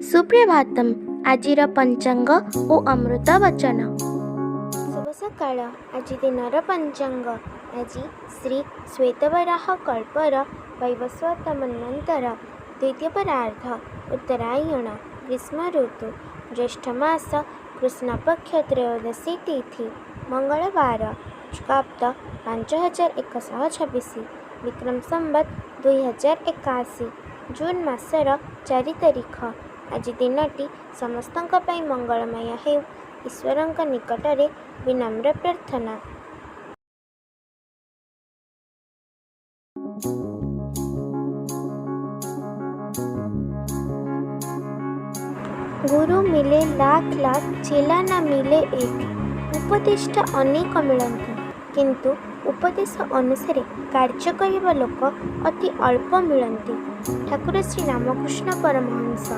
सुप्रभातम आजिर पंचांग ओ अमृत वचन। शुभ सकाळ। आज दिनर पंचांग। आज श्री श्वेतवराह कल्पर वैवस्वत मन्वंतर द्वितीय परार्ध उत्तरायण ग्रीष्म ऋतु ज्येष्ठ मास कृष्ण पक्ष त्रयोदशी तिथि मंगलवार प्राप्त 5126 विक्रम संवत 2081 जून मासर 4 तारिख। आज दिनटी समस्तंक पई मंगलमय हेउ ईश्वरंक निकटरे विनम्र प्रार्थना। गुरु मिले लाख लाख चेला न मिले एक। उपदिष्ट अनेक मिलती किंतु उपदेश अनुसार कार्य करिबा लोक अति अल्प मिलती। ठाकुर श्री रामकृष्ण परमहंस।